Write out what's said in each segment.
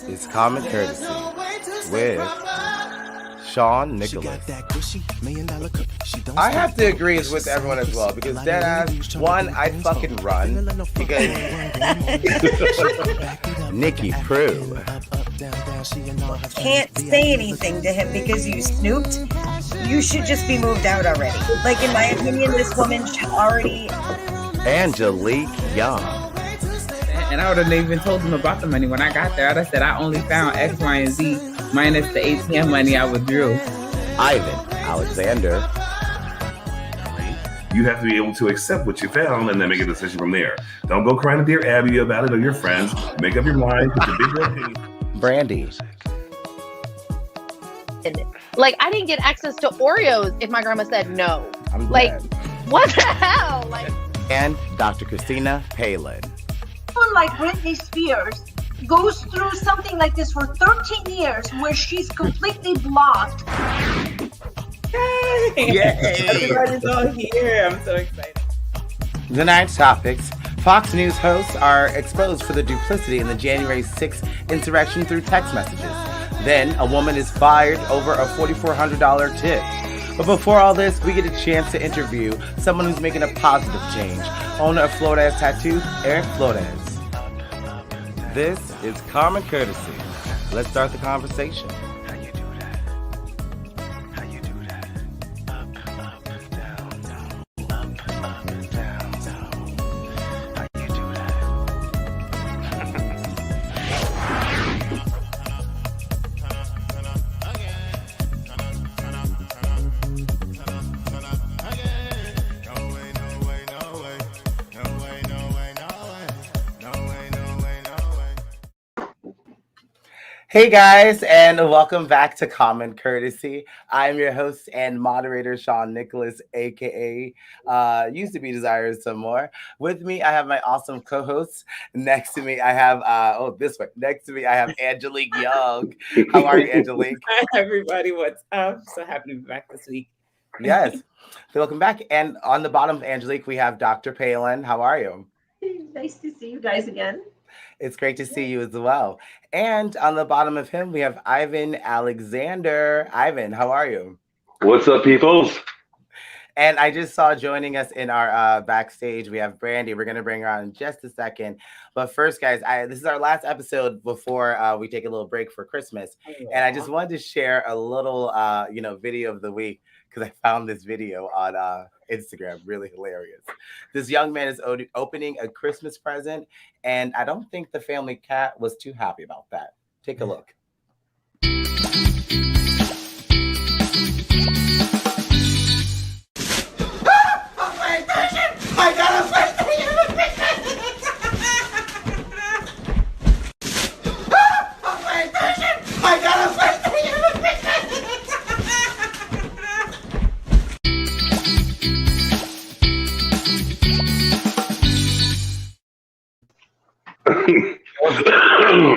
It's Common Courtesy with Sean Nicholas. I have to agree with everyone as well because deadass, one, I'd fucking run because Nikki Prue. Can't say anything to him because you snooped. You should just be moved out already. Like, in my opinion, this woman should already... Angelique Young. And I would have even told him about the money when I got there. I'd have said I only found X, Y, and Z minus the ATM money I withdrew. Ivan Alexander. You have to be able to accept what you found and then make a decision from there. Don't go crying to Dear Abby about it or your friends. Make up your mind. Put your big girl opinion. Brandy. Like, I didn't get access to Oreos if my grandma said no. I'm like, glad. what the hell? Like, And Dr. Christina Palin. Someone like Britney Spears goes through something like this for 13 years where she's completely blocked. Yay! Everybody's all here. I'm so excited. Tonight's topics. Fox News hosts are exposed for the duplicity in the January 6th insurrection through text messages. Then, a woman is fired over a $4,400 tip. But before all this, we get a chance to interview someone who's making a positive change. Owner of Flores Tattoos, Eric Flores. This is Common Courtesy. Let's start the conversation. Hey guys, and welcome back to Common Courtesy. I'm your host and moderator, Sean Nicholas, aka used to be Desires Some More. With me, I have my awesome co-hosts. Next to me, I have Next to me, I have Angelique Young. How are you, Angelique? Hi, everybody. What's up? So happy to be back this week. Yes, so welcome back. And on the bottom, Angelique, we have Dr. Palin. How are you? Nice to see you guys again. It's great to see you as well. And on the bottom of him, we have Ivan Alexander. Ivan, how are you? What's up, peoples? And I just saw joining us in our backstage, we have Brandy. We're going to bring her on in just a second. But first, guys, this is our last episode before we take a little break for Christmas. And I just wanted to share a little, video of the week because I found this video on Instagram, really hilarious. This young man is opening a Christmas present, and I don't think the family cat was too happy about that. Take a look. I got a PlayStation! I got a PlayStation!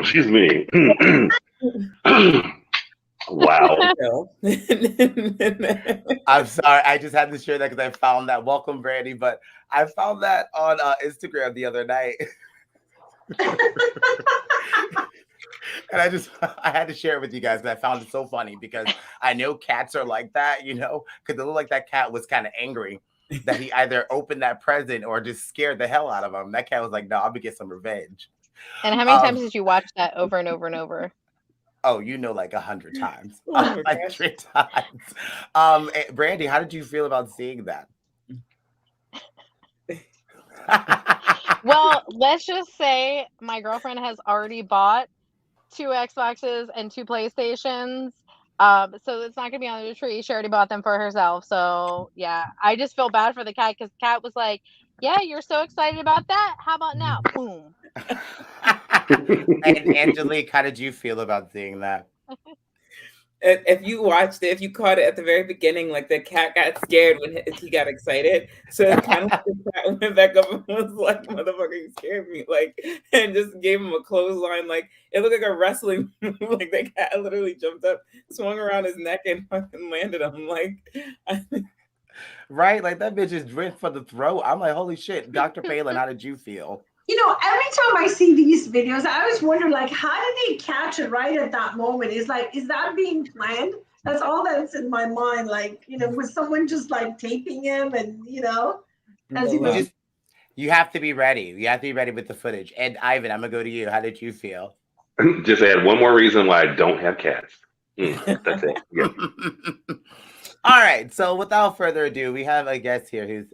Excuse me. Wow. I'm sorry. I just had to share that because I found that. Welcome, Brandy. But I found that on Instagram the other night. And I had to share it with you guys because I found it so funny because I know cats are like that, because it looked like that cat was kind of angry that he either opened that present or just scared the hell out of him. That cat was like, no, I'm going to get some revenge. and how many times did you watch that over and over and over? Oh, like 100 times. Oh my 100 times. Brandy, how did you feel about seeing that? Well, let's just say my girlfriend has already bought 2 Xboxes and 2 PlayStations. So it's not going to be under the tree. She already bought them for herself. So, yeah, I just feel bad for the cat because the cat was like, yeah, you're so excited about that. How about now? Boom. And Angelique, how did you feel about seeing that? If you watched it, if you caught it at the very beginning, like the cat got scared when he got excited. So it kind of like the cat went back up and was like, motherfucker, you scared me. Like, and just gave him a clothesline. Like, it looked like a wrestling move. Like, the cat literally jumped up, swung around his neck, and fucking landed him. Like, Right? Like, that bitch is went for the throat. I'm like, holy shit. Dr. Palin, how did you feel? every time I see these videos, I always wonder, like, how did they catch it right at that moment? Is that being planned? That's all that's in my mind. Like, was someone just like taping him and, as he Well, was. Just you have to be ready. You have to be ready with the footage. And Ivan, I'm gonna go to you. How did you feel? Just add one more reason why I don't have cats. That's it. Yeah. All right. So without further ado, we have a guest here who's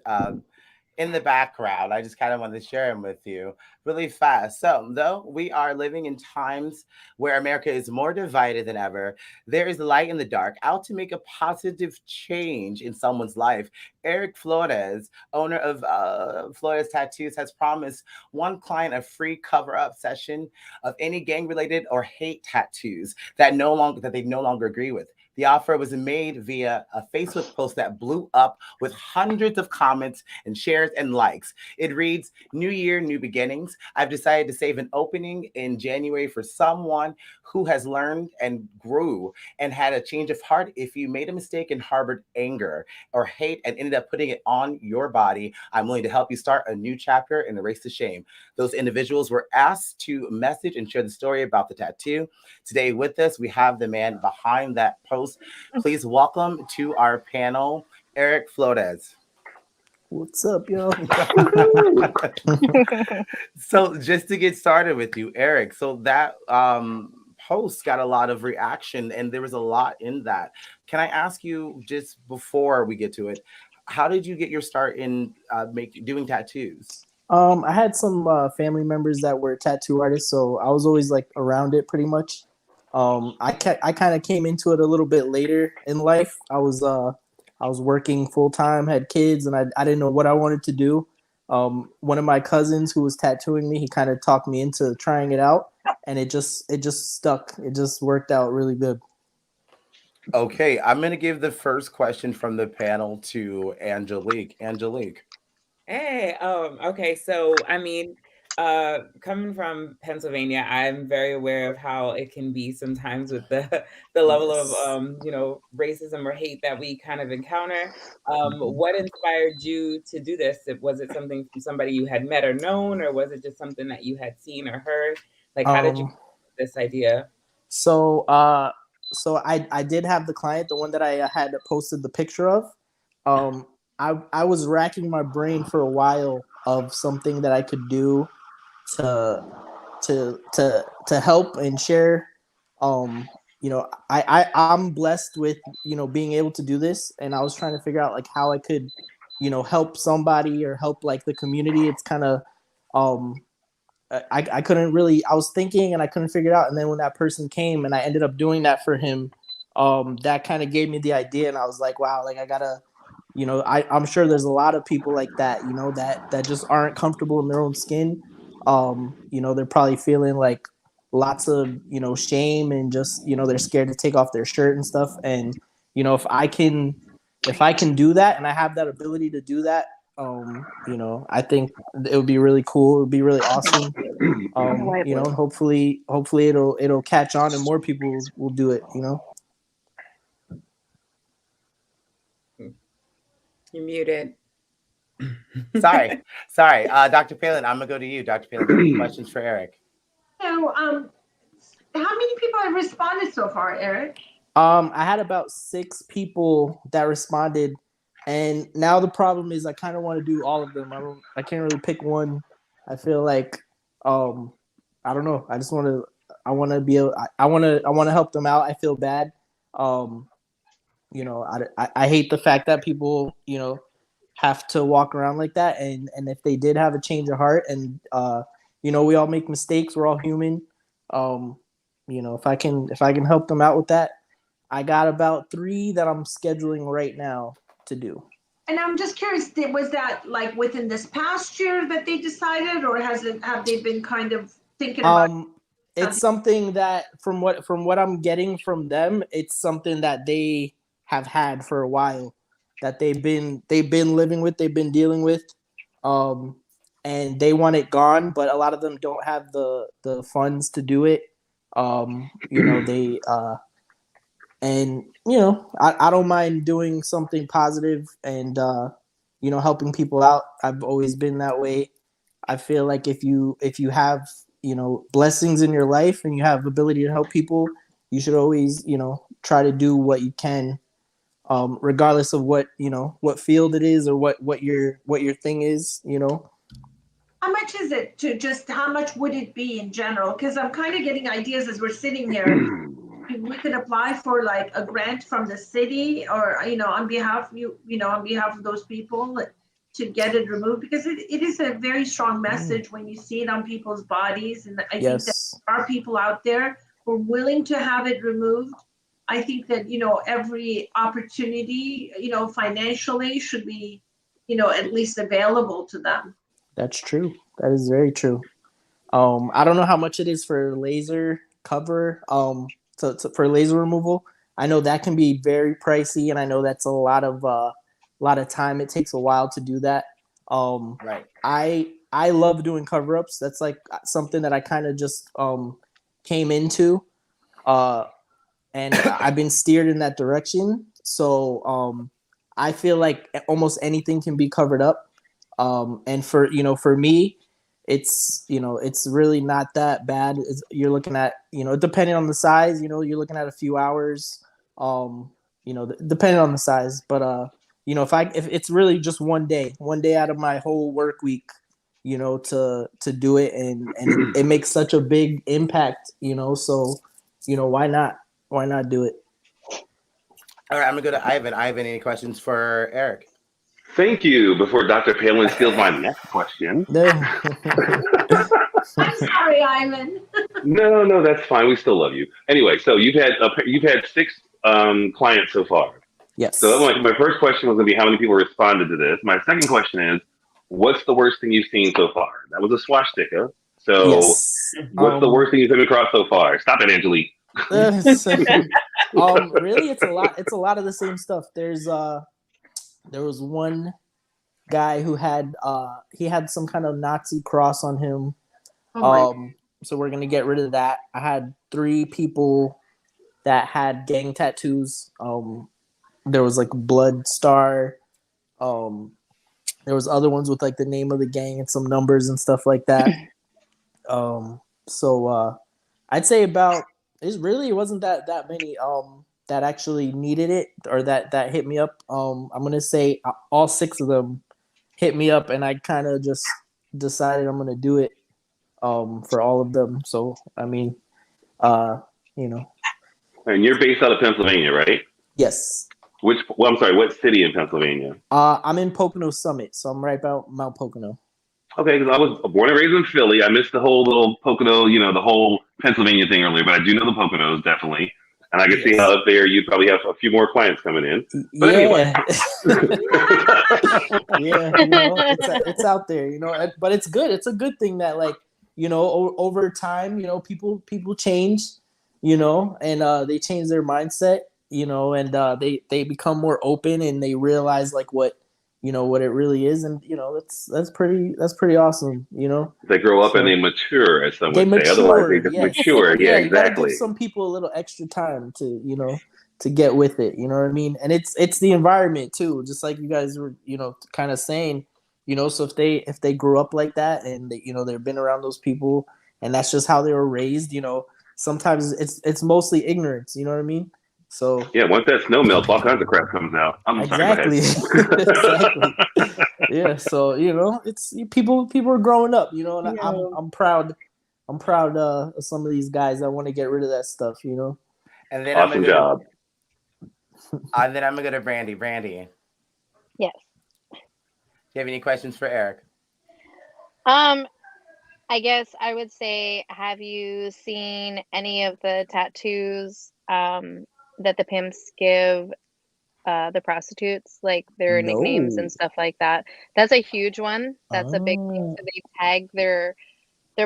in the background. I just kind of wanted to share him with you really fast. So, though we are living in times where America is more divided than ever, there is light in the dark out to make a positive change in someone's life. Eric Flores, owner of Flores Tattoos, has promised one client a free cover-up session of any gang-related or hate tattoos that they no longer agree with. The offer was made via a Facebook post that blew up with hundreds of comments and shares and likes. It reads, New Year, new beginnings. I've decided to save an opening in January for someone who has learned and grew and had a change of heart. If you made a mistake and harbored anger or hate and ended up putting it on your body, I'm willing to help you start a new chapter and erase the shame. Those individuals were asked to message and share the story about the tattoo. Today with us, we have the man behind that post. Please welcome to our panel, Eric Flores. What's up, y'all? So just to get started with you, Eric, so that post got a lot of reaction and there was a lot in that. Can I ask you, just before we get to it, how did you get your start in doing tattoos? I had some family members that were tattoo artists, so I was always like around it pretty much. I kind of came into it a little bit later in life. I was working full time, had kids, and I didn't know what I wanted to do. One of my cousins who was tattooing me, he kind of talked me into trying it out, and it just stuck. It just worked out really good. Okay, I'm gonna give the first question from the panel to Angelique. Angelique. Hey, okay, so I mean, coming from Pennsylvania, I'm very aware of how it can be sometimes with the the level of racism or hate that we kind of encounter. What inspired you to do this? Was it something from somebody you had met or known, or was it just something that you had seen or heard? Like, how did you Um, get this idea? so I did have the client, the one that I had posted the picture of. Um, I was racking my brain for a while of something that I could do to to help and share. I'm blessed with being able to do this, and I was trying to figure out like how I could help somebody or help like the community. It's kind of um I couldn't really, I was thinking and I couldn't figure it out, and then when that person came and I ended up doing that for him, that kind of gave me the idea, and I was like, wow, like I gotta, I'm sure there's a lot of people like that, that just aren't comfortable in their own skin. They're probably feeling like lots of shame, and just they're scared to take off their shirt and stuff. And if I can do that, and I have that ability to do that, I think it would be really cool. It would be really awesome. Hopefully it'll catch on and more people will do it. You muted. Sorry. Dr. Palin, I'm gonna go to you. Dr. Palin, any questions for Eric? So, how many people have responded so far, Eric? I had about 6 people that responded, and now the problem is I kind of want to do all of them. I can't really pick one. I feel like I don't know. I just want to. I want to be able. I want to help them out. I feel bad. I hate the fact that people have to walk around like that. And if they did have a change of heart, and we all make mistakes. We're all human. If I can help them out with that, I got about 3 that I'm scheduling right now to do. And I'm just curious, was that like within this past year that they decided, or have they been kind of thinking about? It's something that from what I'm getting from them, it's something that they have had for a while, that they've been living with, they've been dealing with, and they want it gone, but a lot of them don't have the funds to do it. They and I don't mind doing something positive and helping people out. I've always been that way. I feel like if you have, blessings in your life and you have ability to help people, you should always, try to do what you can, regardless of what, what field it is or what your thing is, How much is it to just, how much would it be in general? Because I'm kind of getting ideas as we're sitting here. We could apply for like a grant from the city or, on behalf on behalf of those people to get it removed, because it is a very strong message when you see it on people's bodies. And I think that there are people out there who are willing to have it removed. I think that, every opportunity, financially should be, at least available to them. That's true. That is very true. I don't know how much it is for laser cover, for laser removal. I know that can be very pricey, and I know that's a lot of time. It takes a while to do that. Right. I love doing cover-ups. That's like something that I kind of just came into, and I've been steered in that direction. So I feel like almost anything can be covered up. And for me, it's really not that bad. You're looking at, depending on the size, you're looking at a few hours, depending on the size. But, if it's really just one day out of my whole work week, to do it, and it makes such a big impact, so, why not do it? All right, I'm gonna go to Ivan. Ivan, any questions for Eric? Thank you. Before Dr. Palin steals my next question. I'm sorry, Ivan. No, that's fine. We still love you. Anyway, so you've had 6 clients so far. Yes. So my first question was going to be how many people responded to this. My second question is, what's the worst thing you've seen so far? That was a swastika. So what's the worst thing you've come across so far? Stop it, Angelique. Really, it's a lot of the same stuff. There was one guy who had some kind of Nazi cross on him. So we're gonna get rid of that. I had 3 people that had gang tattoos. There was like Blood Star. There was other ones with like the name of the gang and some numbers and stuff like that. So I'd say it wasn't that many that actually needed it or that hit me up. I'm gonna say all 6 of them hit me up, and I kind of just decided I'm gonna do it for all of them. So I mean, And you're based out of Pennsylvania, right? Yes. I'm sorry, what city in Pennsylvania? I'm in Pocono Summit, so I'm right about Mount Pocono. Okay, because I was born and raised in Philly. I missed the whole little Pocono, the whole Pennsylvania thing earlier, but I do know the Poconos definitely. And I can see how up there you probably have a few more clients coming in. But anyway. Yeah, it's out there, but it's good. It's a good thing that over time, people change, and they change their mindset, and they become more open and they realize what it really is, and that's pretty awesome. They grow up and they mature, as some would say. Otherwise, they just mature. Yeah, you exactly. gotta give some people a little extra time to get with it. You know what I mean? And it's the environment too, just like you guys were kind of saying. So if they grew up like that and they've been around those people and that's just how they were raised. Sometimes it's mostly ignorance. You know what I mean? So yeah, once that snow melts, all kinds of crap comes out. Exactly. Yeah. So it's people are growing up. And I'm proud. I'm proud of some of these guys that want to get rid of that stuff. And then awesome job. And then I'm gonna go to Brandy. Brandy. Yes. Do you have any questions for Eric? I guess I would say, have you seen any of the tattoos that the pimps give the prostitutes, like their nicknames and stuff like that? That's a huge one. That's a big thing. So they tag their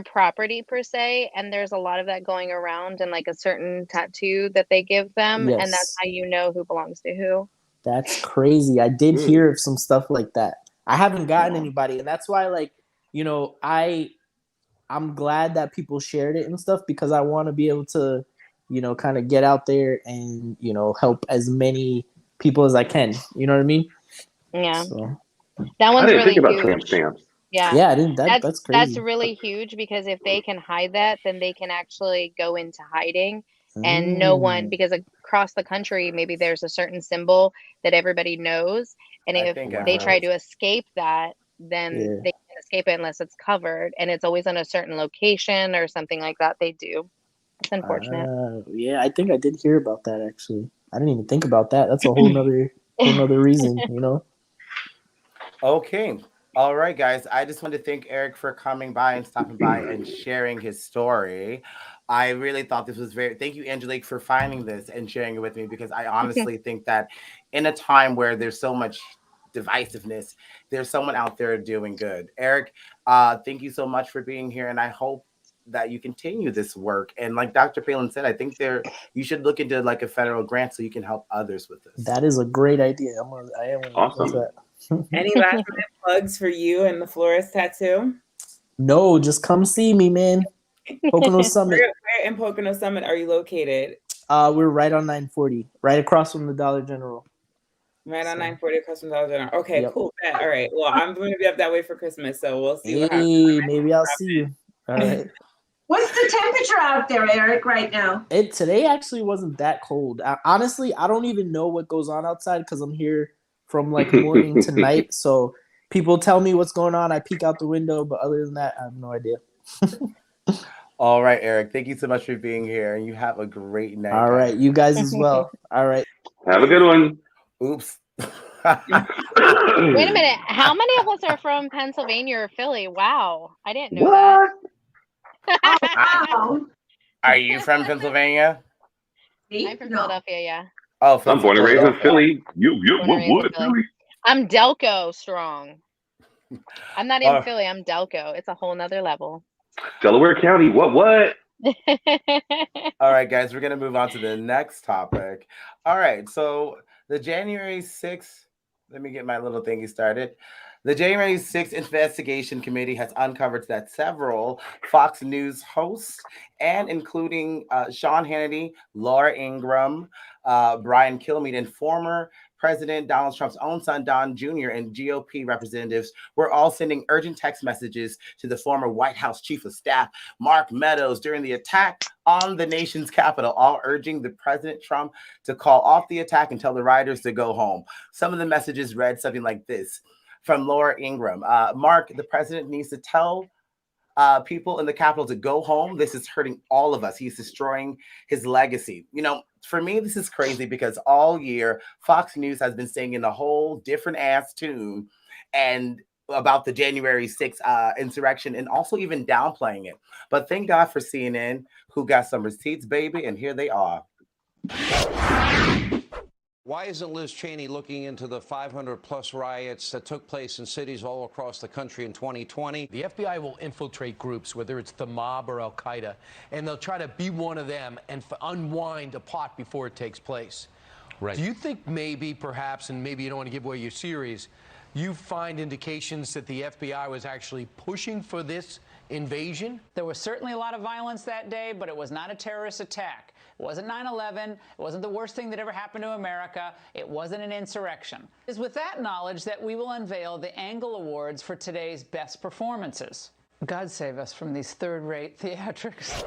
property per se, and there's a lot of that going around, and like a certain tattoo that they give them, and that's how you know who belongs to who. That's crazy. I did hear of some stuff like that. I haven't gotten anybody, and that's why I'm glad that people shared it and stuff, because I want to be able to kind of get out there and help as many people as I can. You know what I mean? Yeah. So, that one's I didn't really think about huge. tramp stamps. Yeah. Yeah, I didn't. That's That's crazy. really huge because if they can hide that, then they can actually go into hiding and no one, Mm. because across the country, maybe there's a certain symbol that everybody knows. And I if think I've they heard. try to escape that, then Yeah. they can't escape it unless it's covered. And it's always on a certain location or something like that. They do. It's unfortunate. Yeah, I think I did hear about that actually. I didn't even think about that. That's a whole nother reason, you know. Okay. All right, guys. I just want to thank Eric for coming by and stopping by and sharing his story. I really thought this was very, thank you, Angelique, for finding this and sharing it with me because I honestly think that in a time where there's so much divisiveness, there's someone out there doing good. Eric, thank you so much for being here. And I hope that you continue this work. And like Dr. Palin said, I think you should look into like a federal grant so you can help others with this. That is a great idea. I am gonna look into Awesome. that. Any last minute plugs for you and the Flores Tattoo? No, just come see me, man. Pocono Summit. Where in Pocono Summit are you located? We're right on 940, right across from the Dollar General. Right on So, 940 across from Dollar General. Okay, yep. cool. Bet. All right. Well, I'm going to be up that way for Christmas, so we'll see what happens. Hey, maybe I'll see you. All right. What's the temperature out there, Eric, right now? Today actually wasn't that cold. Honestly, I don't even know what goes on outside because I'm here from like morning to night. So people tell me what's going on. I peek out the window, but other than that, I have no idea. All right, Eric. Thank you so much for being here. And you have a great night. All right, you guys as well. All right. Have a good one. Oops. Wait a minute. How many of us are from Pennsylvania or Philly? Wow. I didn't know What? that. Wow. Are you from Pennsylvania? I'm from Philadelphia, yeah. Oh, I'm born and raised in Philly. Born and raised in What? Philly. Philly? I'm Delco strong. I'm not even Oh. Philly. I'm Delco. It's a whole nother level. Delaware County. What? All right, guys, we're going to move on to the next topic. All right, so the January 6th, let me get my little thingy started. The January 6th Investigation Committee has uncovered that several Fox News hosts, and including Sean Hannity, Laura Ingraham, Brian Kilmeade, and former President Donald Trump's own son, Don Jr., and GOP representatives were all sending urgent text messages to the former White House Chief of Staff, Mark Meadows, during the attack on the nation's capital, all urging the President Trump to call off the attack and tell the rioters to go home. Some of the messages read something like this. From Laura Ingraham, Mark, the president needs to tell people in the Capitol to go home. This is hurting all of us. He's destroying his legacy. You know, for me, this is crazy because all year, Fox News has been singing a whole different ass tune and about the January 6th insurrection and also even downplaying it. But thank God for CNN, who got some receipts, baby, and here they are. Why isn't Liz Cheney looking into the 500-plus riots that took place in cities all across the country in 2020? The FBI will infiltrate groups, whether it's the mob or Al-Qaeda, and they'll try to be one of them and unwind a plot before it takes place. Right. Do you think maybe, perhaps, and maybe you don't want to give away your series, you find indications that the FBI was actually pushing for this invasion? There was certainly a lot of violence that day, but it was not a terrorist attack. It wasn't 9/11. It wasn't the worst thing that ever happened to America. It wasn't an insurrection. It is with that knowledge that we will unveil the Angle Awards for today's best performances. God save us from these third-rate theatrics.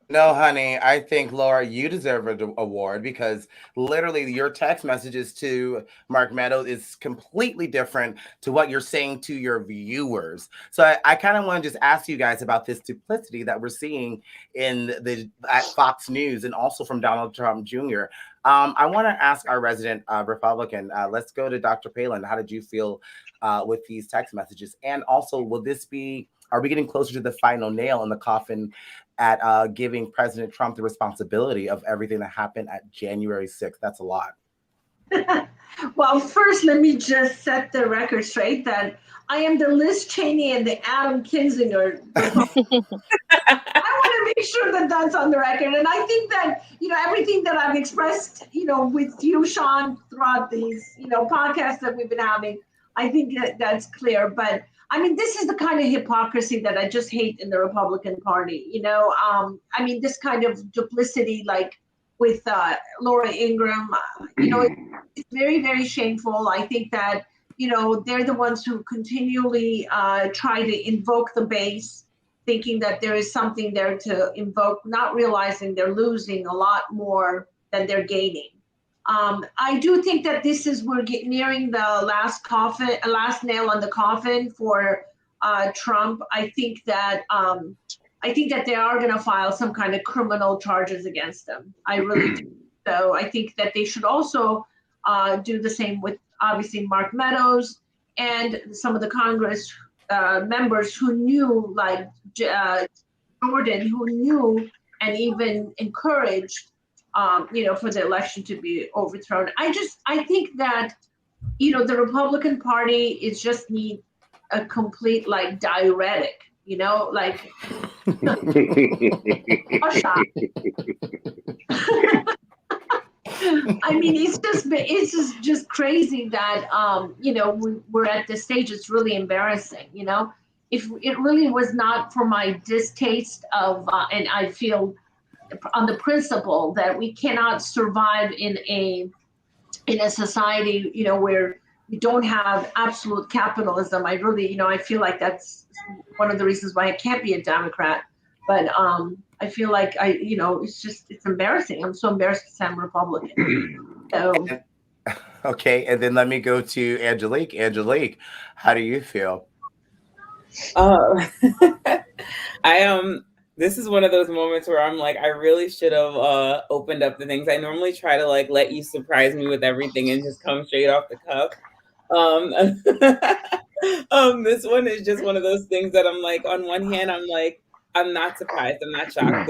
No, honey, I think, Laura, you deserve an award because literally your text messages to Mark Meadows is completely different to what you're saying to your viewers. So I kind of want to just ask you guys about this duplicity that we're seeing at Fox News and also from Donald Trump Jr. I want to ask our resident Republican, let's go to Dr. Palin. How did you feel with these text messages? And also, are we getting closer to the final nail in the coffin at giving President Trump the responsibility of everything that happened at January 6th? That's a lot. Well, first, let me just set the record straight that I am the Liz Cheney and the Adam Kinzinger. I want to make sure that that's on the record. And I think that, everything that I've expressed, with you, Sean, throughout these, podcasts that we've been having, I think that's clear. But I mean, this is the kind of hypocrisy that I just hate in the Republican Party. This kind of duplicity, like with Laura Ingraham, it's very, very shameful. I think that, they're the ones who continually try to invoke the base, thinking that there is something there to invoke, not realizing they're losing a lot more than they're gaining. I do think that we're nearing the last nail on the coffin for Trump. I think that they are going to file some kind of criminal charges against him. I really do. So I think that they should also do the same with obviously Mark Meadows and some of the Congress members who knew, like Jordan, who knew and even encouraged, for the election to be overthrown. I think that, the Republican Party is just need a complete like diuretic, like I mean, it's just crazy that we're at this stage. It's really embarrassing. If it really was not for my distaste of, and I feel on the principle that we cannot survive in a society, where we don't have absolute capitalism. I really, I feel like that's one of the reasons why I can't be a Democrat. But I feel like it's embarrassing. I'm so embarrassed to say I'm Republican. So. Okay, and then let me go to Angelique. Angelique, how do you feel? This is one of those moments where I'm like, I really should have opened up the things. I normally try to like let you surprise me with everything and just come straight off the cuff. This one is just one of those things that I'm like, on one hand, I'm like, I'm not surprised. I'm not shocked.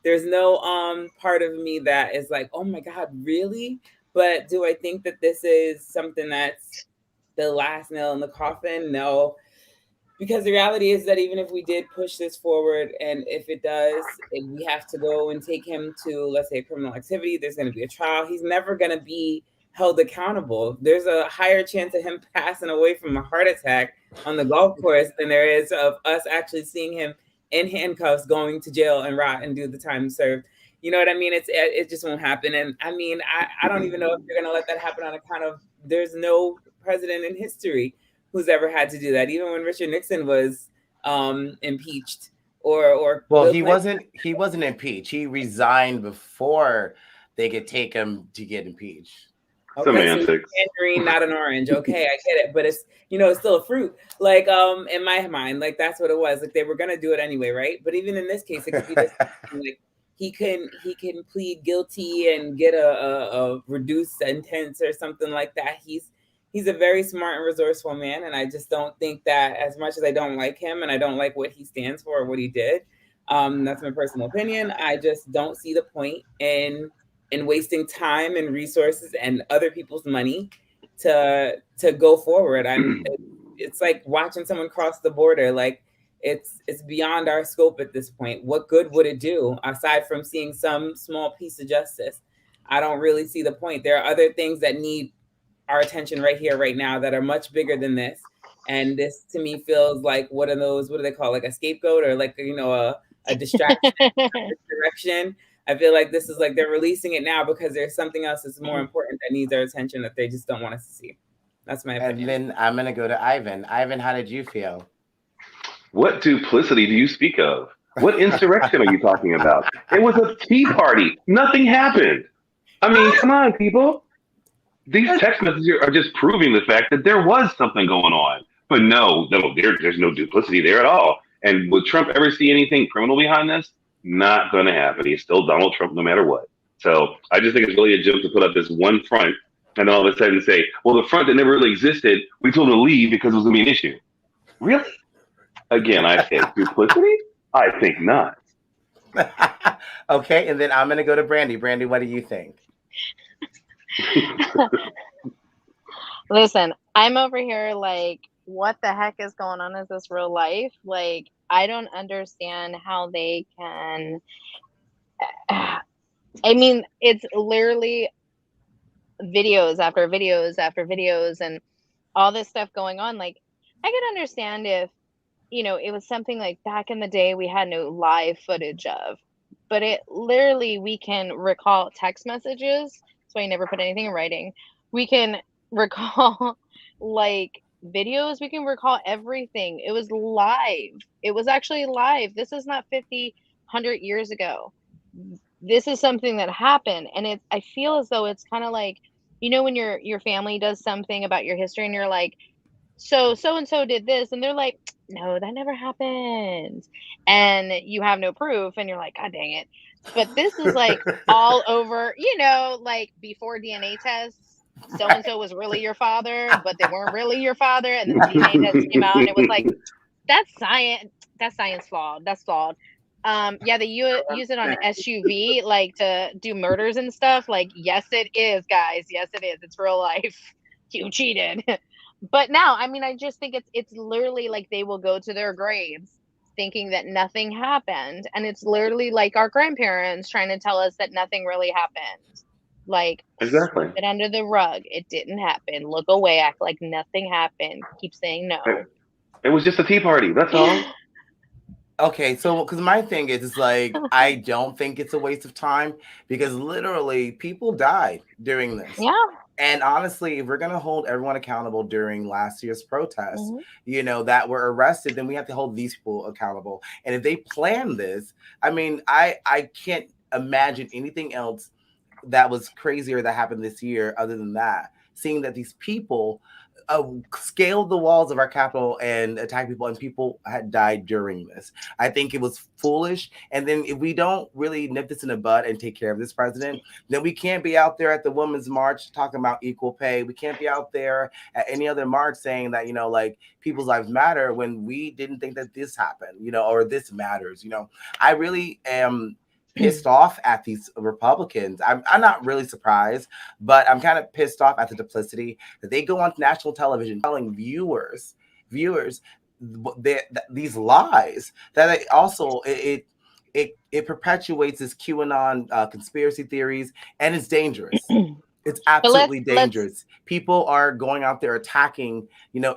There's no part of me that is like, oh my God, really? But do I think that this is something that's the last nail in the coffin? No. Because the reality is that even if we did push this forward, and if it does, and we have to go and take him to, let's say, criminal activity, there's going to be a trial. He's never going to be held accountable. There's a higher chance of him passing away from a heart attack on the golf course than there is of us actually seeing him in handcuffs going to jail and rot and do the time served. You know what I mean? It just won't happen. And I mean, I don't even know if they're going to let that happen on account of there's no president in history who's ever had to do that, even when Richard Nixon was impeached or well, he wasn't impeached. He resigned before they could take him to get impeached. Okay, semantics. So tangerine, not an orange. Okay, I get it, but it's it's still a fruit. Like in my mind, like that's what it was. Like they were gonna do it anyway, right? But even in this case, it could be this. Like he can plead guilty and get a reduced sentence or something like that. He's a very smart and resourceful man, and I just don't think that, as much as I don't like him and I don't like what he stands for or what he did, that's my personal opinion. I just don't see the point in wasting time and resources and other people's money to go forward. It's like watching someone cross the border. Like it's beyond our scope at this point. What good would it do aside from seeing some small piece of justice? I don't really see the point. There are other things that need our attention right here, right now, that are much bigger than this. And this to me feels like one of those, what do they call, like a scapegoat or like, a distraction, direction. I feel like this is like they're releasing it now because there's something else that's more important that needs our attention that they just don't want us to see. That's my opinion. And then I'm going to go to Ivan. Ivan, how did you feel? What duplicity do you speak of? What insurrection are you talking about? It was a tea party. Nothing happened. I mean, come on, people. These text messages are just proving the fact that there was something going on. But no, there's no duplicity there at all. And would Trump ever see anything criminal behind this? Not going to happen. He's still Donald Trump no matter what. So I just think it's really a joke to put up this one front and then all of a sudden say, well, the front that never really existed, we told him to leave because it was going to be an issue. Really? Again, I say duplicity? I think not. Okay, and then I'm going to go to Brandy. Brandy, what do you think? Listen, I'm over here like, what the heck is going on? Is this real life? Like, I don't understand how they can. I mean, it's literally videos after videos after videos and all this stuff going on. Like, I could understand if, it was something like back in the day we had no live footage of, but it literally, we can recall text messages. So I never put anything in writing. We can recall like videos. We can recall everything. It was live. It was actually live. This is not 50, 100 years ago. This is something that happened, and I feel as though it's kind of like, when your family does something about your history and you're like, so and so did this, and they're like, no, that never happened, and you have no proof, and you're like, god dang it. But this is like all over, like before DNA tests, so and so was really your father, but they weren't really your father, and then the DNA test came out, and it was like, that's science flawed. That's flawed. Yeah, they use it on SUV, like to do murders and stuff. Like, yes, it is, guys. Yes, it is. It's real life. You cheated. But now, I mean, I just think it's literally like they will go to their graves thinking that nothing happened, and it's literally like our grandparents trying to tell us that nothing really happened. Like, Exactly. sweep it under the rug. It didn't happen. Look away. Act like nothing happened. Keep saying no. It was just a tea party. That's all. Okay, so because my thing is like, I don't think it's a waste of time because literally people died during this. Yeah. And honestly, if we're going to hold everyone accountable during last year's protests, Mhm. that were arrested, then we have to hold these people accountable. And if they plan this, I mean, I can't imagine anything else that was crazier that happened this year other than that. Seeing that these people scaled the walls of our capital and attacked people, and people had died during this. I think it was foolish. And then if we don't really nip this in the bud and take care of this president, then we can't be out there at the Women's March talking about equal pay. We can't be out there at any other march saying that, like people's lives matter when we didn't think that this happened, or this matters. I really am pissed off at these Republicans. I'm not really surprised, but I'm kind of pissed off at the duplicity that they go on national television telling viewers these lies. That it perpetuates this QAnon conspiracy theories, and it's dangerous. It's absolutely dangerous. People are going out there attacking,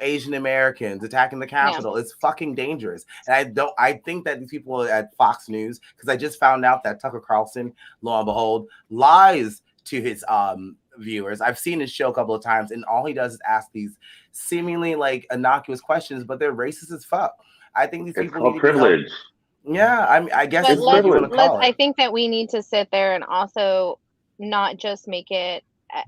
Asian Americans, attacking the Capitol. It's fucking dangerous. And I think that these people at Fox News, because I just found out that Tucker Carlson, lo and behold, lies to his viewers. I've seen his show a couple of times, and all he does is ask these seemingly like innocuous questions, but they're racist as fuck. I think these people need to privilege. Yeah, I guess But it's what you want to call it. I think that we need to sit there and also not just make it,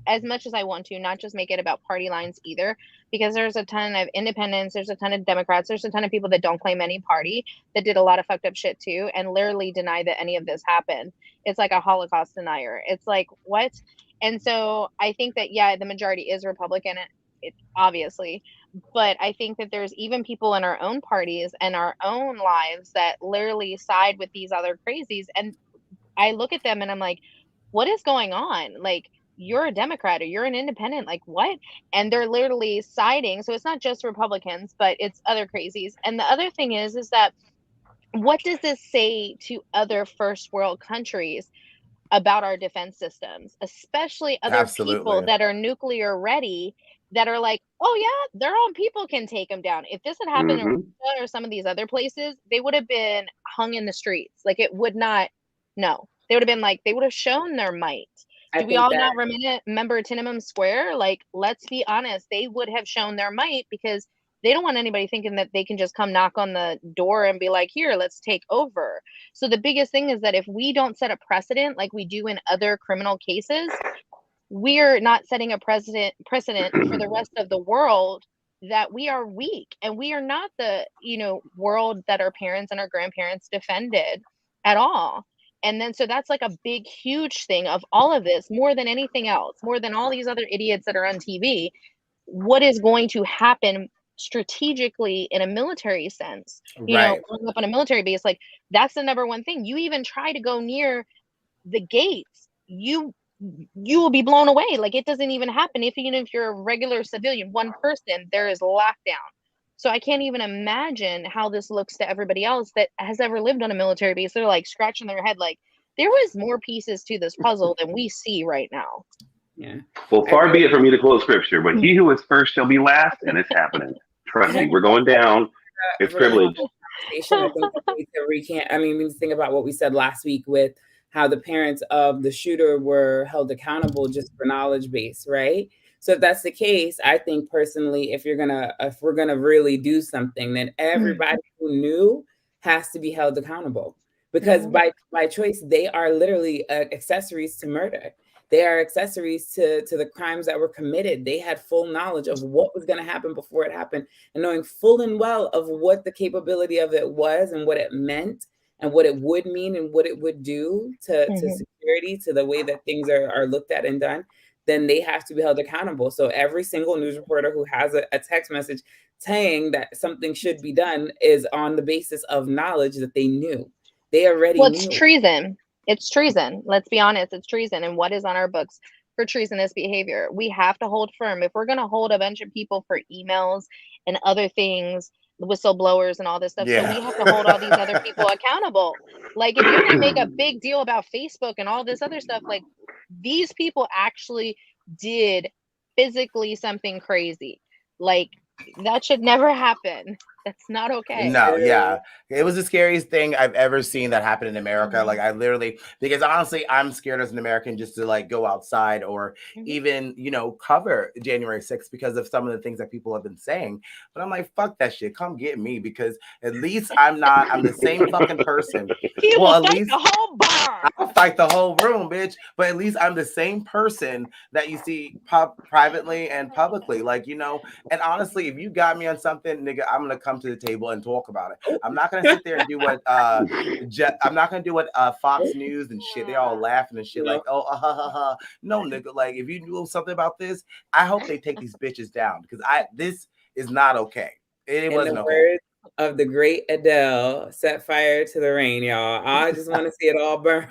as much as I want to, not just make it about party lines either, because there's a ton of independents, there's a ton of Democrats, there's a ton of people that don't claim any party that did a lot of fucked up shit too, and literally deny that any of this happened. It's like a Holocaust denier. It's like, what? And so I think that, yeah, the majority is Republican, it obviously, but I think that there's even people in our own parties and our own lives that literally side with these other crazies. And I look at them and I'm like, what is going on? Like, you're a Democrat or you're an independent, like what? And they're literally siding. So it's not just Republicans, but it's other crazies. And the other thing is that what does this say to other first world countries about our defense systems, especially other people that are nuclear ready, that are like, oh yeah, their own people can take them down. If this had happened in Russia or some of these other places, they would have been hung in the streets. Like, it would not, no, they would have been like, they would have shown their might. Do we all not remember Tiananmen Square? Like, let's be honest, they would have shown their might because they don't want anybody thinking that they can just come knock on the door and be like, here, let's take over. So the biggest thing is that if we don't set a precedent like we do in other criminal cases, we're not setting a precedent for the rest of the world that we are weak, and we are not the world that our parents and our grandparents defended at all. And then so that's like a big huge thing of all of this, more than anything else, more than all these other idiots that are on TV. What is going to happen strategically in a military sense, growing up on a military base, like that's the number one thing. You even try to go near the gates, you will be blown away. Like, it doesn't even happen. Even if you're a regular civilian, one person, there is lockdown. So I can't even imagine how this looks to everybody else that has ever lived on a military base. They're like scratching their head like there was more pieces to this puzzle than we see right now. Yeah. Well, far be it for me to quote scripture, but he who is first shall be last, and it's happening. Trust me, we're going down. It's privilege. I think we need to recant. I mean, we need to think about what we said last week with how the parents of the shooter were held accountable just for knowledge base, right? So if that's the case, I think personally, if we're gonna really do something, then everybody who knew has to be held accountable, because by choice they are literally accessories to murder. They are accessories to the crimes that were committed. They had full knowledge of what was going to happen before it happened, and knowing full and well of what the capability of it was and what it meant and what it would mean and what it would do to security, to the way that things are looked at and done. Then they have to be held accountable. So every single news reporter who has a text message saying that something should be done is on the basis of knowledge that they knew. They already Well, knew. it's treason. It's treason. Let's be honest. It's treason. And what is on our books for treasonous behavior? We have to hold firm. If we're going to hold a bunch of people for emails and other things, whistleblowers and all this stuff, so we have to hold all these other people accountable. Like, if you're going to make a big deal about Facebook and all this other stuff, like, these people actually did physically something crazy. Like, that should never happen. That's not okay. No, yeah. It was the scariest thing I've ever seen that happen in America. Like, I literally, because honestly, I'm scared as an American just to like go outside or even, you know, cover January 6th because of some of the things that people have been saying. But I'm like, fuck that shit. Come get me, because at least I'm the same fucking person. He Well, will at fight least the whole bar. I'll fight the whole room, bitch. But at least I'm the same person that you see privately and publicly. Like, you know, and honestly, if you got me on something, nigga, I'm gonna come to the table and talk about it. I'm not gonna sit there and do what I'm not gonna do what Fox News and shit. They all laughing and shit like, oh, ha ha ha. No, nigga, like if you knew something about this, I hope they take these bitches down, because this is not okay. It wasn't okay. Words of the great Adele, set fire to the rain, y'all. I just want to see it all burn.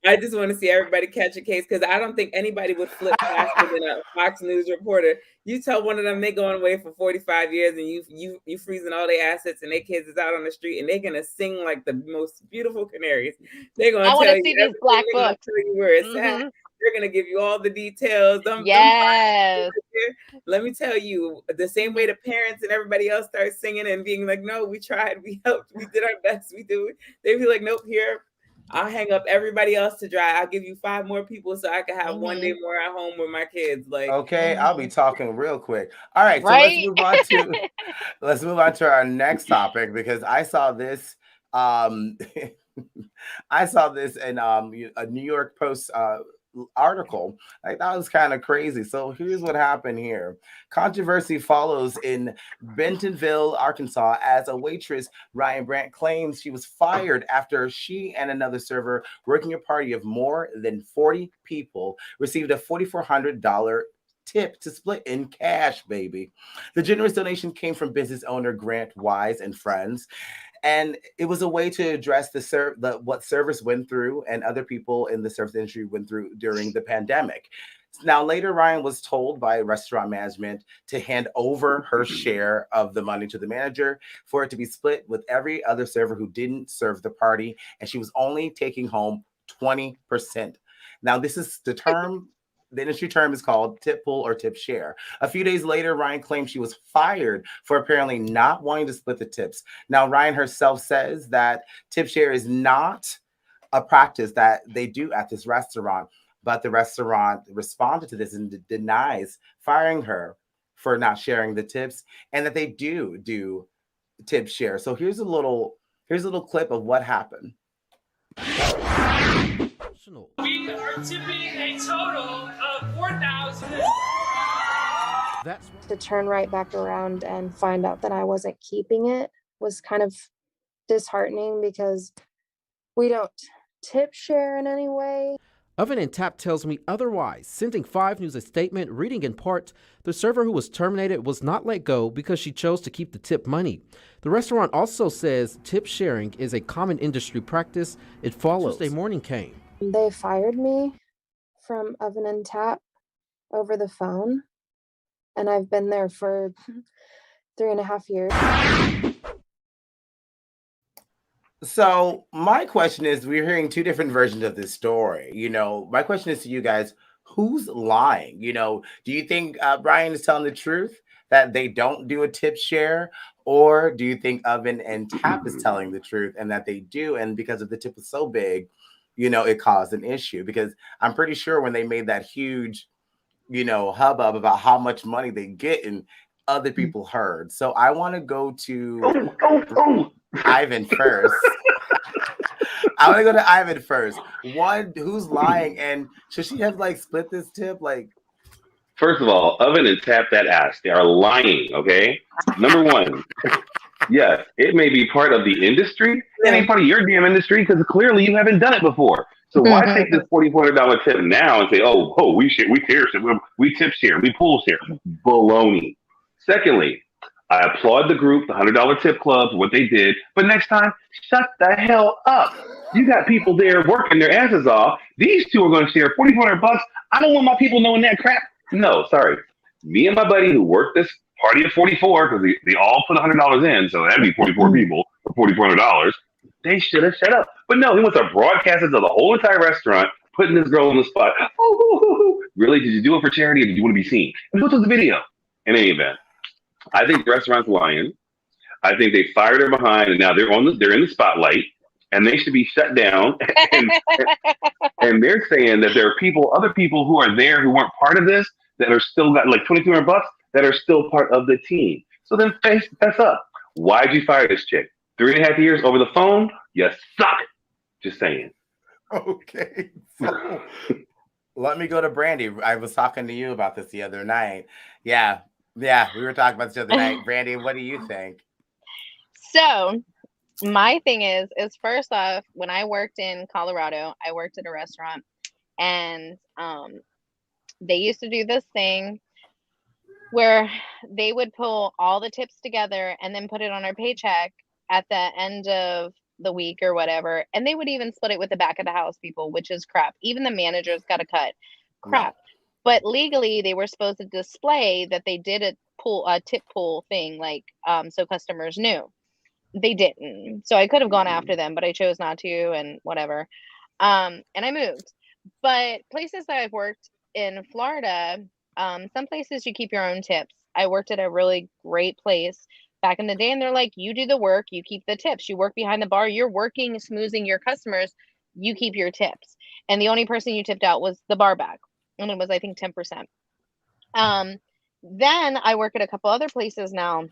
I just want to see everybody catch a case, because I don't think anybody would flip faster than a Fox News reporter. You tell one of them they going away for 45 years and you freezing all their assets and their kids is out on the street and they're gonna sing like the most beautiful canaries. They're gonna tell you see these black books. Tell you where it's at. They're gonna give you all the details. Yes. Let me tell you, the same way the parents and everybody else start singing and being like, no, we tried, we helped, we did our best, we do. They'd be like, nope, here, I'll hang up everybody else to dry. I'll give you 5 more people so I can have one day more at home with my kids. Like, okay, I'll be talking real quick. All right, so let's move on to our next topic, because I saw this I saw this in a New York Post article. I thought it was kind of crazy. So here's what happened here. Controversy follows in Bentonville, Arkansas, as a waitress, Ryan Brandt, claims she was fired after she and another server working a party of more than 40 people received a $4,400 tip to split in cash, baby. The generous donation came from business owner Grant Wise and friends. And it was a way to address what servers went through and other people in the service industry went through during the pandemic. Now, later, Ryan was told by restaurant management to hand over her share of the money to the manager for it to be split with every other server who didn't serve the party. And she was only taking home 20%. Now, this is the term. The industry term is called tip pool or tip share. A few days later, Ryan claimed she was fired for apparently not wanting to split the tips. Now, Ryan herself says that tip share is not a practice that they do at this restaurant, but the restaurant responded to this and denies firing her for not sharing the tips, and that they do tip share. So here's a little clip of what happened. We are tipping a total of 4,000. To turn right back around and find out that I wasn't keeping it was kind of disheartening, because we don't tip share in any way. Oven and Tap tells me otherwise, sending 5 News a statement reading in part, the server who was terminated was not let go because she chose to keep the tip money. The restaurant also says tip sharing is a common industry practice. It follows. Tuesday morning came. They fired me from Oven and Tap over the phone, and I've been there for 3.5 years. So my question is, we're hearing 2 different versions of this story. You know, my question is to you guys, who's lying? You know, do you think Brian is telling the truth that they don't do a tip share? Or do you think Oven and Tap is telling the truth and that they do? And because of the tip was so big, you know, it caused an issue? Because I'm pretty sure when they made that huge hubbub about how much money they get, and other people heard. So I want to go to Ivan first. I want to go to Ivan first. One, who's lying, and should she have like split this tip? Like, First of all, Oven and Tap that ass. They are lying, okay? Number one, yes, it may be part of the industry. It ain't part of your damn industry because clearly you haven't done it before. So why take this $4,400 tip now and say, we tip share, we pool share? Baloney. Secondly, I applaud the group, the $100 tip clubs, what they did. But next time, shut the hell up. You got people there working their asses off. These two are going to share $4,400. I don't want my people knowing that crap. No, sorry. Me and my buddy who worked this party of 44, because they all put $100 in, so that'd be 44 people for $4,400. They should have shut up. But no, he wants to broadcast it to the whole entire restaurant, putting this girl on the spot. Really? Did you do it for charity or did you want to be seen? And who took the video? In any event, I think the restaurant's lying. I think they fired her behind, and now they're in the spotlight, and they should be shut down. And they're saying that there are other people who are there who weren't part of this, that are still got like $2,200 that are still part of the team. So then fess up. Why'd you fire this chick? 3.5 years over the phone? You suck. Just saying. Okay. So let me go to Brandy. I was talking to you about this the other night. Yeah, we were talking about this the other night. Brandy, what do you think? So my thing is first off, when I worked in Colorado, I worked at a restaurant, and they used to do this thing where they would pull all the tips together and then put it on our paycheck at the end of the week or whatever. And they would even split it with the back of the house people, which is crap. Even the managers got a cut. Crap. No. But legally, they were supposed to display that they did a tip pool thing, like so customers knew. They didn't. So I could have gone after them, but I chose not to, and whatever. And I moved. But places that I've worked in Florida, some places you keep your own tips. I worked at a really great place back in the day, and they're like, you do the work, you keep the tips. You work behind the bar, you're working, smoozing your customers, you keep your tips. And the only person you tipped out was the bar back, and it was, I think, 10%. Then I work at a couple other places now,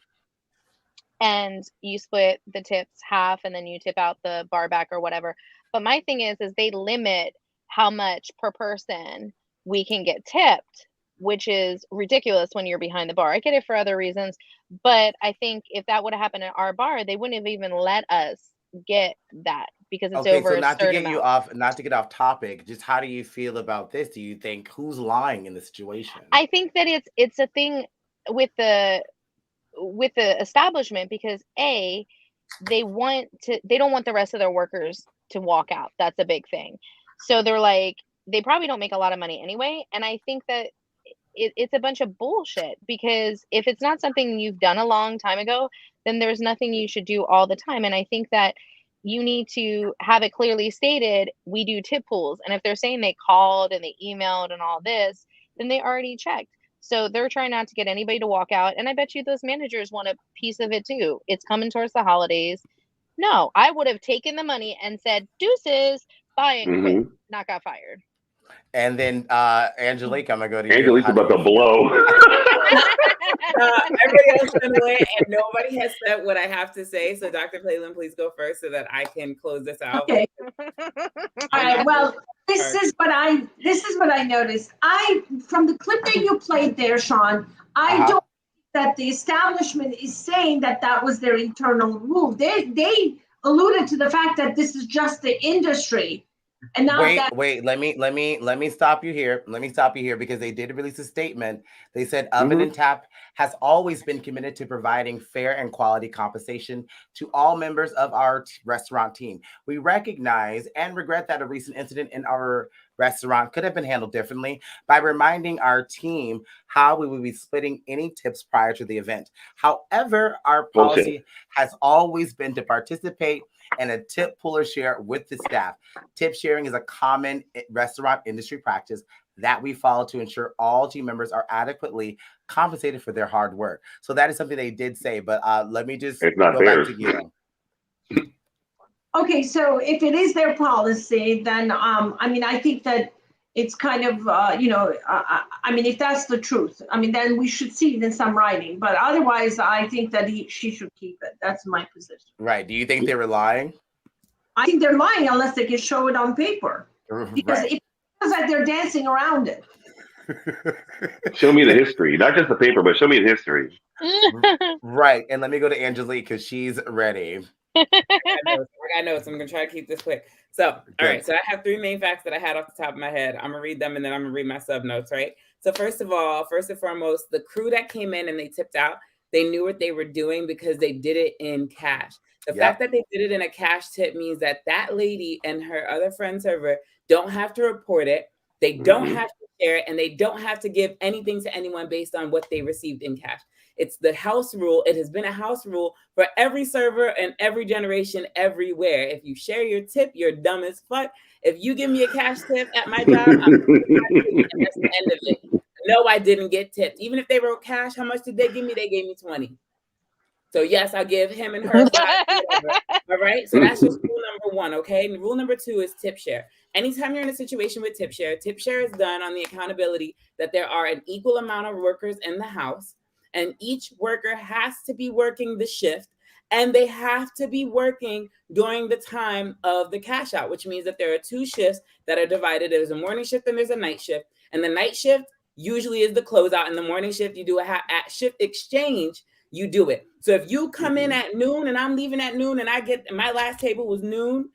and you split the tips half, and then you tip out the bar back or whatever. But my thing is they limit how much per person we can get tipped, which is ridiculous when you're behind the bar. I get it for other reasons, but I think if that would have happened at our bar, they wouldn't have even let us get that because it's over so a certain amount. Not to get off topic, just how do you feel about this? Do you think who's lying in the situation? I think that it's a thing with the establishment because they don't want the rest of their workers to walk out. That's a big thing. So they're like, they probably don't make a lot of money anyway. And I think that it's a bunch of bullshit because if it's not something you've done a long time ago, then there's nothing you should do all the time. And I think that you need to have it clearly stated, we do tip pools. And if they're saying they called and they emailed and all this, then they already checked. So they're trying not to get anybody to walk out. And I bet you those managers want a piece of it too. It's coming towards the holidays. No, I would have taken the money and said, deuces, bye, and quit, not got fired. And then Angelique, I'm gonna go to you. Angelique's about to blow. Everybody else went away, and nobody has said what I have to say. So, Dr. Palin, please go first so that I can close this out. Okay. All right. Well, this is what I noticed. From the clip that you played there, Sean, I don't think that the establishment is saying that was their internal rule. They alluded to the fact that this is just the industry. And now wait, let me stop you here. Let me stop you here because they did release a statement. They said Oven and Tap has always been committed to providing fair and quality compensation to all members of our restaurant team. We recognize and regret that a recent incident in our restaurant could have been handled differently by reminding our team how we would be splitting any tips prior to the event. However, our policy has always been to participate in a tip pool or share with the staff. Tip sharing is a common restaurant industry practice that we follow to ensure all team members are adequately compensated for their hard work. So that is something they did say, but let me just go back to you. Okay, so if it is their policy, then I think that it's kind of, I mean, if that's the truth, I mean, then we should see it in some writing. But otherwise, I think that she should keep it. That's my position. Right. Do you think they were lying? I think they're lying unless they can show it on paper. Because Right. it feels like they're dancing around it. Show me the history, not just the paper, but show me the history. Right. And let me go to Angelique because she's ready. I got notes. I'm gonna try to keep this quick. So, all right. So I have 3 main facts that I had off the top of my head. I'm gonna read them and then I'm gonna read my sub notes. Right. So first and foremost, the crew that came in and they tipped out, they knew what they were doing because they did it in cash. The fact that they did it in a cash tip means that that lady and her other friend server don't have to report it. They don't have to share it, and they don't have to give anything to anyone based on what they received in cash. It's the house rule. It has been a house rule for every server and every generation everywhere. If you share your tip, you're dumb as fuck. If you give me a cash tip at my job, and that's the end of it. No, I didn't get tipped. Even if they wrote cash, how much did they give me? They gave me 20. So yes, I'll give him and her 5. All right. So that's just rule number 1. Okay. And rule number 2 is tip share. Anytime you're in a situation with tip share is done on the accountability that there are an equal amount of workers in the house, and each worker has to be working the shift, and they have to be working during the time of the cash out, which means that there are 2 shifts that are divided. There's a morning shift and there's a night shift. And the night shift usually is the closeout, and the morning shift, you do a shift exchange. You do it. So if you come in at noon and I'm leaving at noon and I get my last table was noon,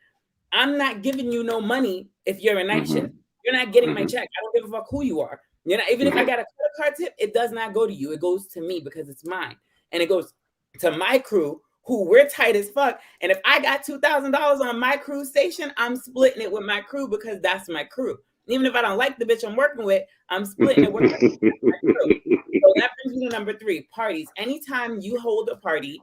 I'm not giving you no money if you're a night shift. You're not getting my check. I don't give a fuck who you are. You know, even if I got a credit card tip, it does not go to you. It goes to me because it's mine. And it goes to my crew, who we're tight as fuck. And if I got $2,000 on my crew station, I'm splitting it with my crew because that's my crew. Even if I don't like the bitch I'm working with, I'm splitting it with my crew. So that brings me to number 3, parties. Anytime you hold a party,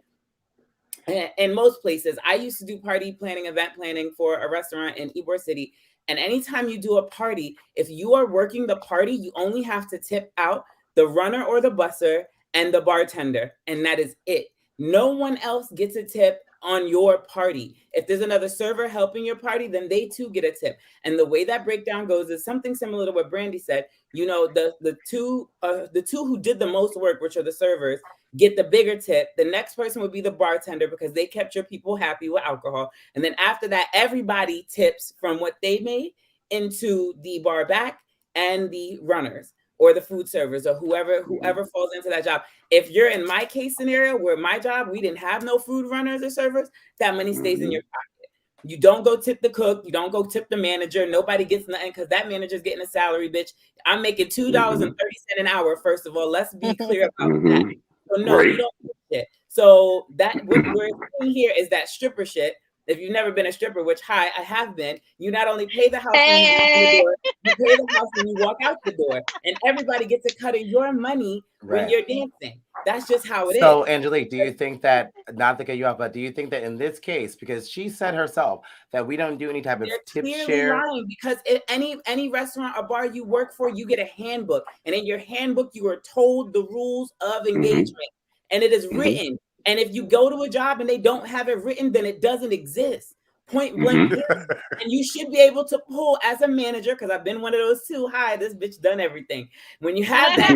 in most places, I used to do party planning, event planning for a restaurant in Ybor City. And anytime you do a party, if you are working the party, you only have to tip out the runner or the busser and the bartender. And that is it. No one else gets a tip on your party. If there's another server helping your party, then they too get a tip. And the way that breakdown goes is something similar to what Brandy said. You know, the two who did the most work, which are the servers, get the bigger tip. The next person would be the bartender because they kept your people happy with alcohol. And then after that, everybody tips from what they made into the bar back and the runners or the food servers or whoever falls into that job. If you're in my case scenario where my job, we didn't have no food runners or servers, that money stays in your pocket. You don't go tip the cook. You don't go tip the manager. Nobody gets nothing because that manager's getting a salary, bitch. I'm making $2.30 an hour, first of all. Let's be clear about that. So no, you don't get shit. So that what we're seeing here is that stripper shit. If you've never been a stripper, which I have been, you not only pay the house when you walk in the door, you pay the house when you walk out the door. And everybody gets a cut of your money when you're dancing. That's just how it is. So, Angelique, do you think that, not to cut you off, but do you think that in this case, because she said herself that we don't do any type of tip share? Lying because if any restaurant or bar you work for, you get a handbook. And in your handbook, you are told the rules of engagement. And it is written. And if you go to a job and they don't have it written, then it doesn't exist. Point blank. And you should be able to pull as a manager, because I've been one of those too. Hi, this bitch done everything. When you have that,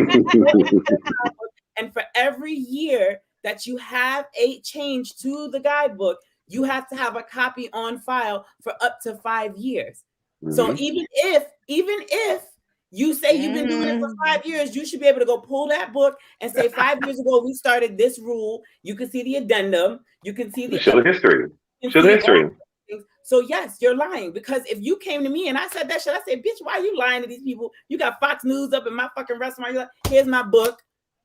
and for every year that you have a change to the guidebook, you have to have a copy on file for up to 5 years. So even if you say you've been doing it for 5 years, you should be able to go pull that book and say 5 years ago we started this rule. You can see the addendum. You can see the history. Show the history. So yes, you're lying, because if you came to me and I said that shit, I said, bitch, why are you lying to these people? You got Fox News up in my fucking restaurant. You're like, here's my book.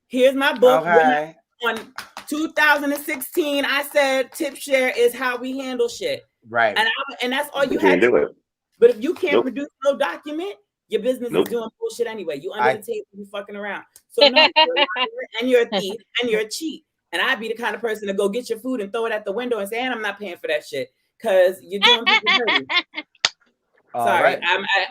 Here's my book. Okay. On 2016, I said tip share is how we handle shit. Right. And that's all you had to do. But if you can't produce no document, your business is doing bullshit anyway. You under the table, you fucking around. So no, you're a liar, and you're a thief, and you're a cheat. And I'd be the kind of person to go get your food and throw it at the window and say, and I'm not paying for that shit, because you're doing people dirty. Sorry,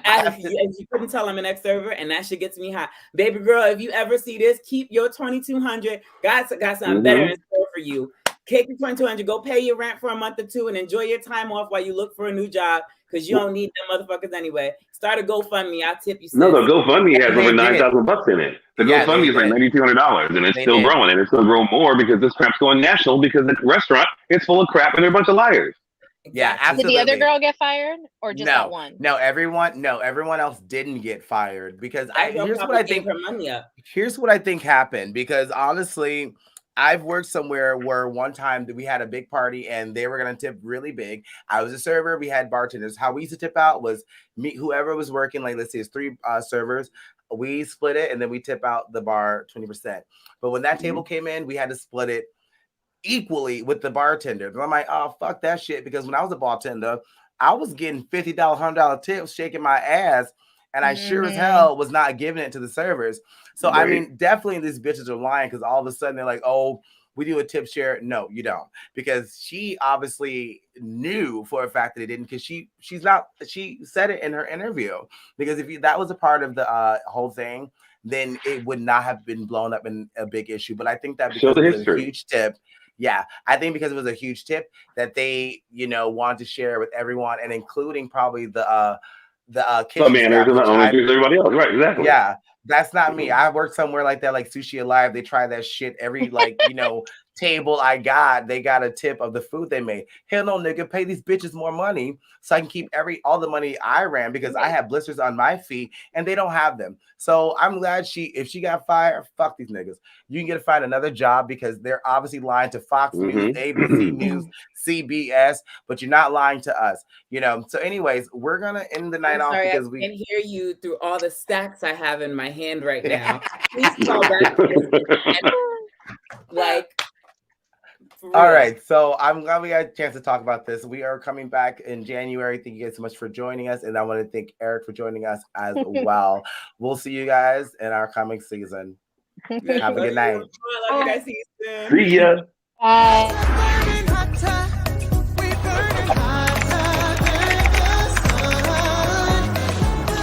as you couldn't tell, I'm an ex-server, and that shit gets me hot. Baby girl, if you ever see this, keep your 2,200. God's got something better in store for you. Kick your 2,200, go pay your rent for a month or two, and enjoy your time off while you look for a new job, because you don't need them motherfuckers anyway. Start a GoFundMe. I'll tip you. Sis. No, the GoFundMe has They over did. $9,000 in it. The Yeah, GoFundMe they is like did. $9,200, and it's They still did. growing, and it's going to grow more because this crap's going national because the restaurant is full of crap and they're a bunch of liars. Yeah, Did absolutely. the other girl get fired, or just that one? No, everyone else didn't get fired because That girl here's what probably I think. gave her money up. Here's what I think happened because honestly, I've worked somewhere where one time we had a big party and they were gonna tip really big. I was a server. We had bartenders. How we used to tip out was me, whoever was working. Like let's say it's 3 servers. We split it and then we tip out the bar 20%. But when that table came in, we had to split it equally with the bartender. And I'm like, oh fuck that shit. Because when I was a bartender, I was getting $50, $100 tips, shaking my ass, and I sure as hell was not giving it to the servers. So I mean, definitely these bitches are lying because all of a sudden they're like, oh, we do a tip share. No, you don't, because she obviously knew for a fact that it didn't. Because she said it in her interview. Because if that was a part of the whole thing, then it would not have been blown up in a big issue. But I think that because it was a huge tip. Yeah, I think because it was a huge tip that they, wanted to share with everyone, and including probably the kitchen manners staff, and the owners, everybody else. Right, exactly. Yeah, that's not me. I worked somewhere like that, like Sushi Alive. They try that shit every table I got. They got a tip of the food they made. Hell no, nigga, pay these bitches more money so I can keep all the money I ran because I have blisters on my feet and they don't have them. So I'm glad if she got fired, fuck these niggas. You can get to find another job because they're obviously lying to Fox News, ABC News, CBS, but you're not lying to us. So anyways, we're gonna end the night off because we can hear you through all the stacks I have in my hand right now. Please call back. All right, so I'm glad we had a chance to talk about this. We are coming back in January. Thank you guys so much for joining us, and I want to thank Eric for joining us as well. We'll see you guys in our coming season. Have a good night. I love you guys. See you soon. See ya. Bye.